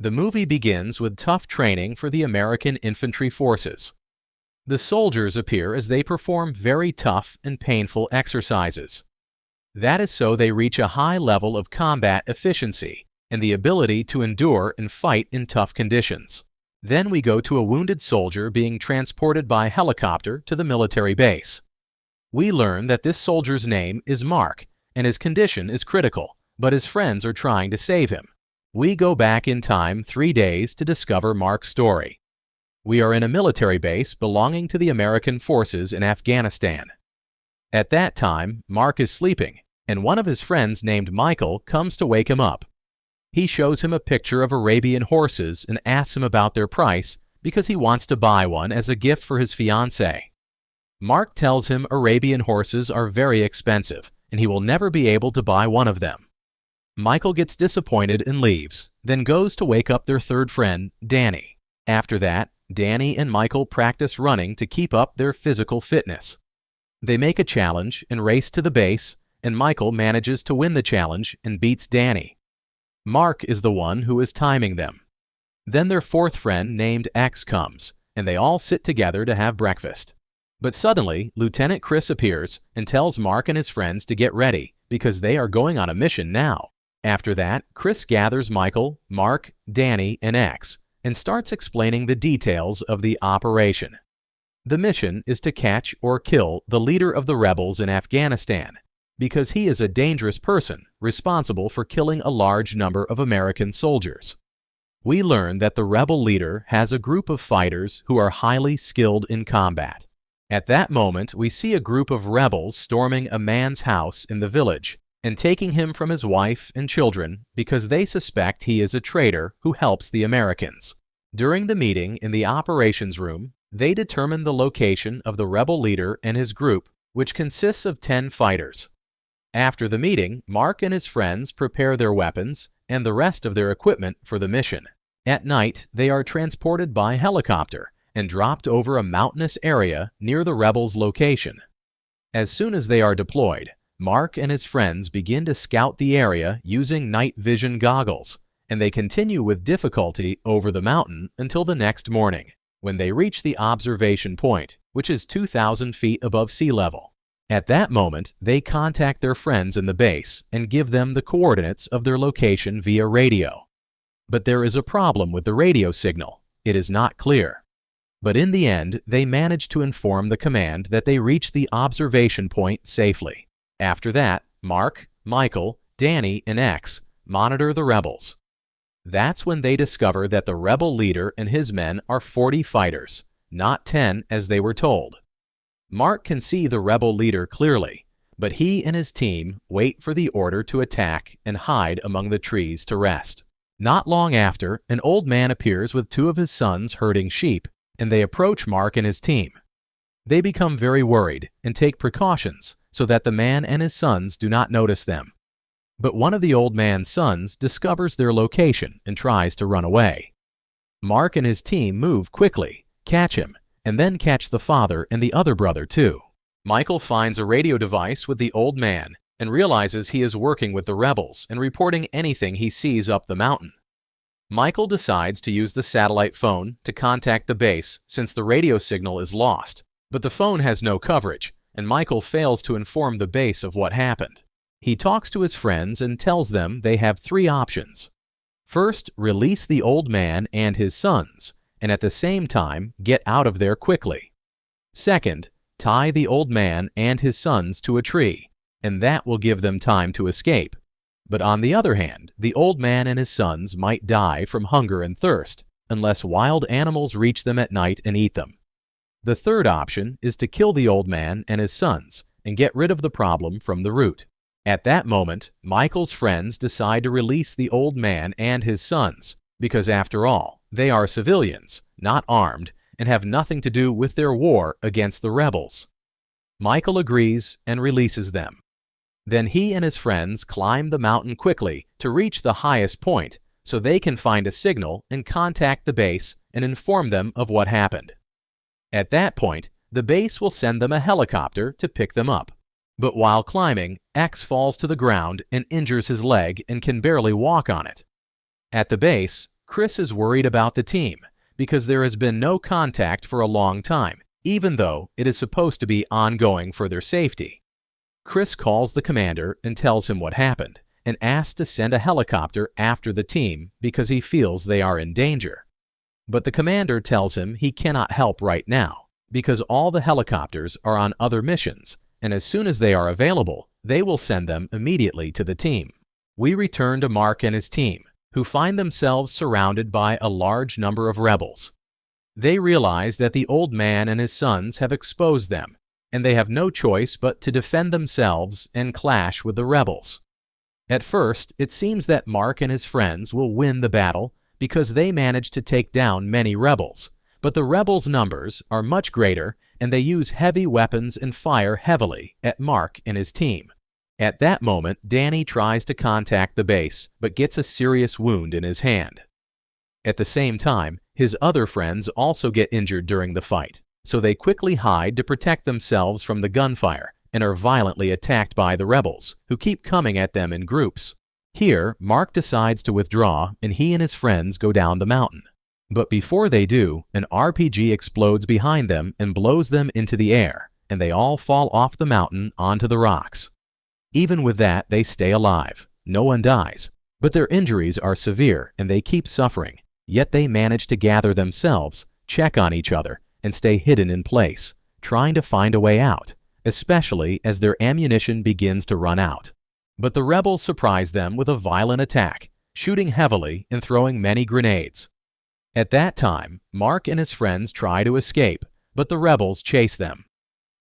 The movie begins with tough training for the American infantry forces. The soldiers appear as they perform very tough and painful exercises. That is so they reach a high level of combat efficiency and the ability to endure and fight in tough conditions. Then we go to a wounded soldier being transported by helicopter to the military base. We learn that this soldier's name is Mark and his condition is critical, but his friends are trying to save him. We go back in time 3 days to discover Mark's story. We are in a military base belonging to the American forces in Afghanistan. At that time, Mark is sleeping, and one of his friends named Michael comes to wake him up. He shows him a picture of Arabian horses and asks him about their price because he wants to buy one as a gift for his fiancée. Mark tells him Arabian horses are very expensive, and he will never be able to buy one of them. Michael gets disappointed and leaves, then goes to wake up their third friend, Danny. After that, Danny and Michael practice running to keep up their physical fitness. They make a challenge and race to the base, and Michael manages to win the challenge and beats Danny. Mark is the one who is timing them. Then their fourth friend named X comes, and they all sit together to have breakfast. But suddenly, Lieutenant Chris appears and tells Mark and his friends to get ready because they are going on a mission now. After that, Chris gathers Michael, Mark, Danny, and X and starts explaining the details of the operation. The mission is to catch or kill the leader of the rebels in Afghanistan because he is a dangerous person responsible for killing a large number of American soldiers. We learn that the rebel leader has a group of fighters who are highly skilled in combat. At that moment, we see a group of rebels storming a man's house in the village and taking him from his wife and children because they suspect he is a traitor who helps the Americans. During the meeting in the operations room, they determine the location of the rebel leader and his group, which consists of 10 fighters. After the meeting, Mark and his friends prepare their weapons and the rest of their equipment for the mission. At night, they are transported by helicopter and dropped over a mountainous area near the rebels' location. As soon as they are deployed, Mark and his friends begin to scout the area using night vision goggles, and they continue with difficulty over the mountain until the next morning, when they reach the observation point, which is 2,000 feet above sea level. At that moment, they contact their friends in the base and give them the coordinates of their location via radio. But there is a problem with the radio signal. It is not clear. But in the end, they manage to inform the command that they reached the observation point safely. After that, Mark, Michael, Danny, and X monitor the rebels. That's when they discover that the rebel leader and his men are 40 fighters, not 10 as they were told. Mark can see the rebel leader clearly, but he and his team wait for the order to attack and hide among the trees to rest. Not long after, an old man appears with 2 of his sons herding sheep, and they approach Mark and his team. They become very worried and take precautions so that the man and his sons do not notice them. But one of the old man's sons discovers their location and tries to run away. Mark and his team move quickly, catch him, and then catch the father and the other brother too. Michael finds a radio device with the old man and realizes he is working with the rebels and reporting anything he sees up the mountain. Michael decides to use the satellite phone to contact the base since the radio signal is lost, but the phone has no coverage, and Michael fails to inform the base of what happened. He talks to his friends and tells them they have 3 options. First, release the old man and his sons, and at the same time, get out of there quickly. Second, tie the old man and his sons to a tree, and that will give them time to escape. But on the other hand, the old man and his sons might die from hunger and thirst, unless wild animals reach them at night and eat them. The third option is to kill the old man and his sons and get rid of the problem from the root. At that moment, Michael's friends decide to release the old man and his sons because, after all, they are civilians, not armed, and have nothing to do with their war against the rebels. Michael agrees and releases them. Then he and his friends climb the mountain quickly to reach the highest point so they can find a signal and contact the base and inform them of what happened. At that point, the base will send them a helicopter to pick them up. But while climbing, X falls to the ground and injures his leg and can barely walk on it. At the base, Chris is worried about the team because there has been no contact for a long time, even though it is supposed to be ongoing for their safety. Chris calls the commander and tells him what happened, and asks to send a helicopter after the team because he feels they are in danger. But the commander tells him he cannot help right now because all the helicopters are on other missions, and as soon as they are available, they will send them immediately to the team. We return to Mark and his team, who find themselves surrounded by a large number of rebels. They realize that the old man and his sons have exposed them, and they have no choice but to defend themselves and clash with the rebels. At first, it seems that Mark and his friends will win the battle because they managed to take down many rebels, but the rebels' numbers are much greater and they use heavy weapons and fire heavily at Mark and his team. At that moment, Danny tries to contact the base but gets a serious wound in his hand. At the same time, his other friends also get injured during the fight, so they quickly hide to protect themselves from the gunfire and are violently attacked by the rebels, who keep coming at them in groups. Here, Mark decides to withdraw and he and his friends go down the mountain. But before they do, an RPG explodes behind them and blows them into the air, and they all fall off the mountain onto the rocks. Even with that, they stay alive. No one dies, but their injuries are severe and they keep suffering. Yet they manage to gather themselves, check on each other, and stay hidden in place, trying to find a way out, especially as their ammunition begins to run out. But the rebels surprise them with a violent attack, shooting heavily and throwing many grenades. At that time, Mark and his friends try to escape, but the rebels chase them.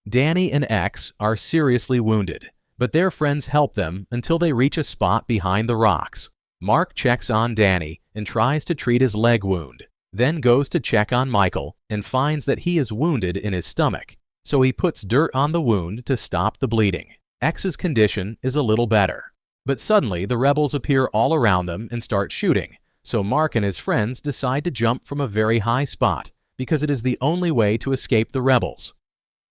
Danny and X are seriously wounded, but their friends help them until they reach a spot behind the rocks. Mark checks on Danny and tries to treat his leg wound, then goes to check on Michael and finds that he is wounded in his stomach, so he puts dirt on the wound to stop the bleeding. X's condition is a little better, but suddenly the rebels appear all around them and start shooting, so Mark and his friends decide to jump from a very high spot because it is the only way to escape the rebels.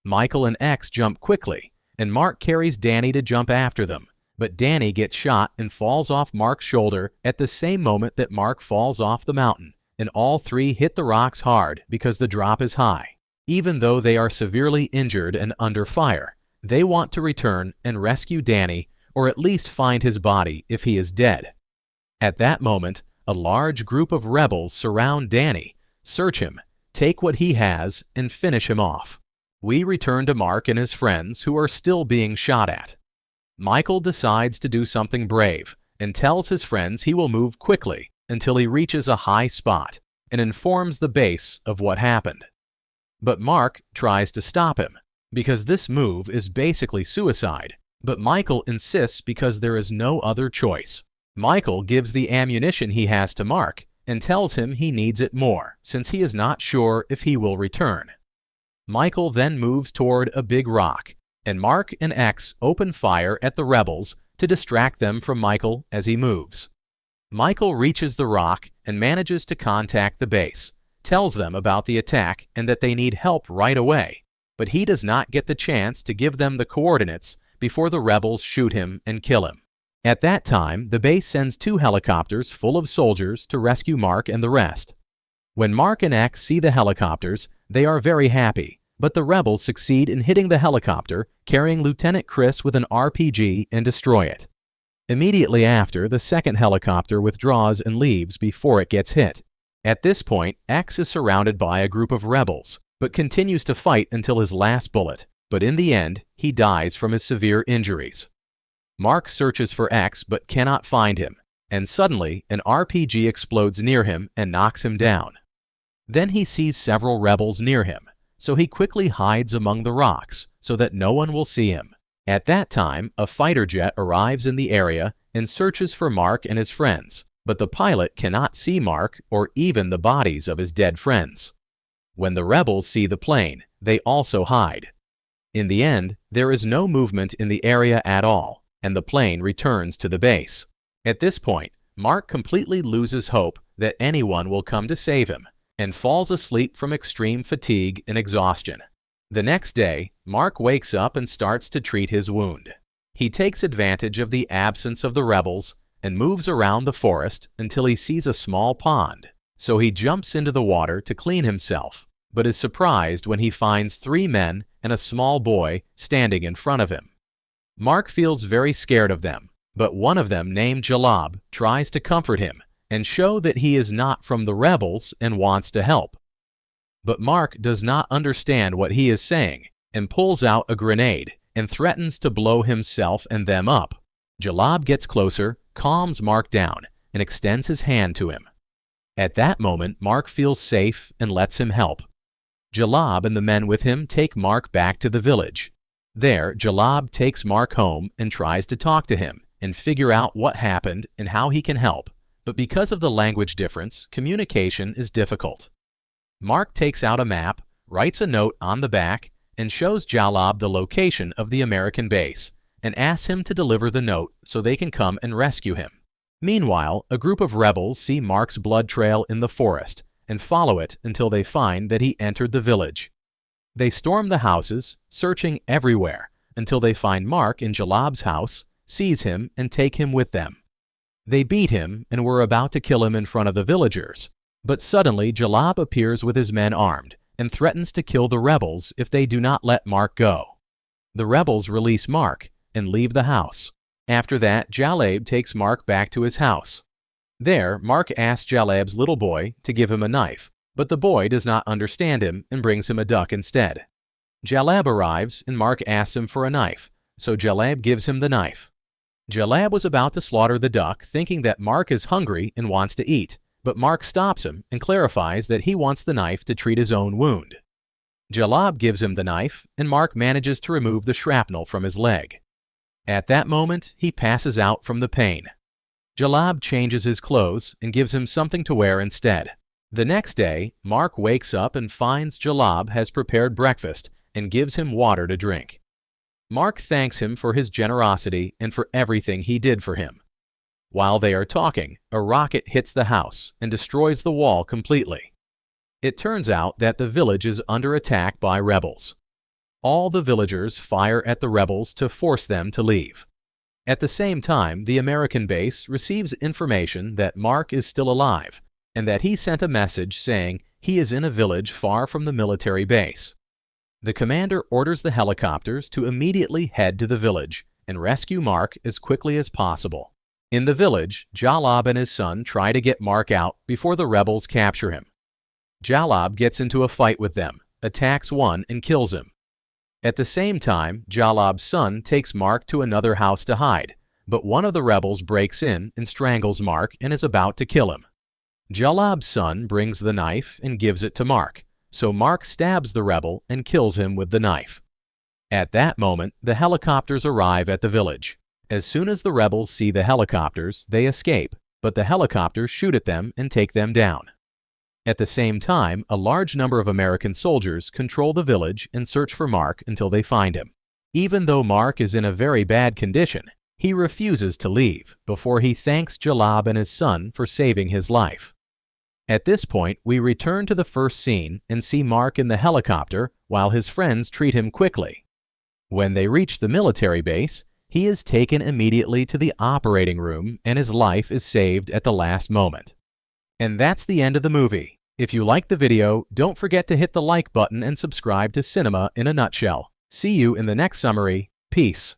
Michael and X jump quickly, and Mark carries Danny to jump after them, but Danny gets shot and falls off Mark's shoulder at the same moment that Mark falls off the mountain, and all three hit the rocks hard because the drop is high. Even though they are severely injured and under fire, they want to return and rescue Danny, or at least find his body if he is dead. At that moment, a large group of rebels surround Danny, search him, take what he has, and finish him off. We return to Mark and his friends who are still being shot at. Michael decides to do something brave and tells his friends he will move quickly until he reaches a high spot and informs the base of what happened. But Mark tries to stop him because this move is basically suicide, but Michael insists because there is no other choice. Michael gives the ammunition he has to Mark and tells him he needs it more since he is not sure if he will return. Michael then moves toward a big rock, and Mark and X open fire at the rebels to distract them from Michael as he moves. Michael reaches the rock and manages to contact the base, tells them about the attack and that they need help right away, but he does not get the chance to give them the coordinates before the rebels shoot him and kill him. At that time, the base sends 2 helicopters full of soldiers to rescue Mark and the rest. When Mark and X see the helicopters, they are very happy, but the rebels succeed in hitting the helicopter carrying Lieutenant Chris with an RPG and destroy it. Immediately after, the second helicopter withdraws and leaves before it gets hit. At this point, X is surrounded by a group of rebels, but continues to fight until his last bullet, but in the end, he dies from his severe injuries. Mark searches for X but cannot find him, and suddenly an RPG explodes near him and knocks him down. Then he sees several rebels near him, so he quickly hides among the rocks so that no one will see him. At that time, a fighter jet arrives in the area and searches for Mark and his friends, but the pilot cannot see Mark or even the bodies of his dead friends. When the rebels see the plane, they also hide. In the end, there is no movement in the area at all, and the plane returns to the base. At this point, Mark completely loses hope that anyone will come to save him and falls asleep from extreme fatigue and exhaustion. The next day, Mark wakes up and starts to treat his wound. He takes advantage of the absence of the rebels and moves around the forest until he sees a small pond. so he jumps into the water to clean himself, but is surprised when he finds 3 men and a small boy standing in front of him. Mark feels very scared of them, but one of them, named Jalab, tries to comfort him and show that he is not from the rebels and wants to help. But Mark does not understand what he is saying and pulls out a grenade and threatens to blow himself and them up. Jalab gets closer, calms Mark down, and extends his hand to him. At that moment, Mark feels safe and lets him help. Jalab and the men with him take Mark back to the village. There, Jalab takes Mark home and tries to talk to him and figure out what happened and how he can help. But because of the language difference, communication is difficult. Mark takes out a map, writes a note on the back, and shows Jalab the location of the American base and asks him to deliver the note so they can come and rescue him. Meanwhile, a group of rebels see Mark's blood trail in the forest and follow it until they find that he entered the village. They storm the houses, searching everywhere, until they find Mark in Jalab's house, seize him, and take him with them. They beat him and were about to kill him in front of the villagers, but suddenly Jalab appears with his men armed and threatens to kill the rebels if they do not let Mark go. The rebels release Mark and leave the house. After that, Jalab takes Mark back to his house. There, Mark asks Jalab's little boy to give him a knife, but the boy does not understand him and brings him a duck instead. Jalab arrives and Mark asks him for a knife, so Jalab gives him the knife. Jalab was about to slaughter the duck, thinking that Mark is hungry and wants to eat, but Mark stops him and clarifies that he wants the knife to treat his own wound. Jalab gives him the knife, and Mark manages to remove the shrapnel from his leg. At that moment, he passes out from the pain. Jalab changes his clothes and gives him something to wear instead. The next day, Mark wakes up and finds Jalab has prepared breakfast and gives him water to drink. Mark thanks him for his generosity and for everything he did for him. While they are talking, a rocket hits the house and destroys the wall completely. It turns out that the village is under attack by rebels. All the villagers fire at the rebels to force them to leave. At the same time, the American base receives information that Mark is still alive and that he sent a message saying he is in a village far from the military base. The commander orders the helicopters to immediately head to the village and rescue Mark as quickly as possible. In the village, Jalab and his son try to get Mark out before the rebels capture him. Jalab gets into a fight with them, attacks one, and kills him. At the same time, Jalab's son takes Mark to another house to hide, but one of the rebels breaks in and strangles Mark and is about to kill him. Jalab's son brings the knife and gives it to Mark, so Mark stabs the rebel and kills him with the knife. At that moment, the helicopters arrive at the village. As soon as the rebels see the helicopters, they escape, but the helicopters shoot at them and take them down. At the same time, a large number of American soldiers control the village and search for Mark until they find him. Even though Mark is in a very bad condition, he refuses to leave before he thanks Jalab and his son for saving his life. At this point, we return to the first scene and see Mark in the helicopter while his friends treat him quickly. When they reach the military base, he is taken immediately to the operating room and his life is saved at the last moment. And that's the end of the movie. If you liked the video, don't forget to hit the like button and subscribe to Cinema in a Nutshell. See you in the next summary. Peace.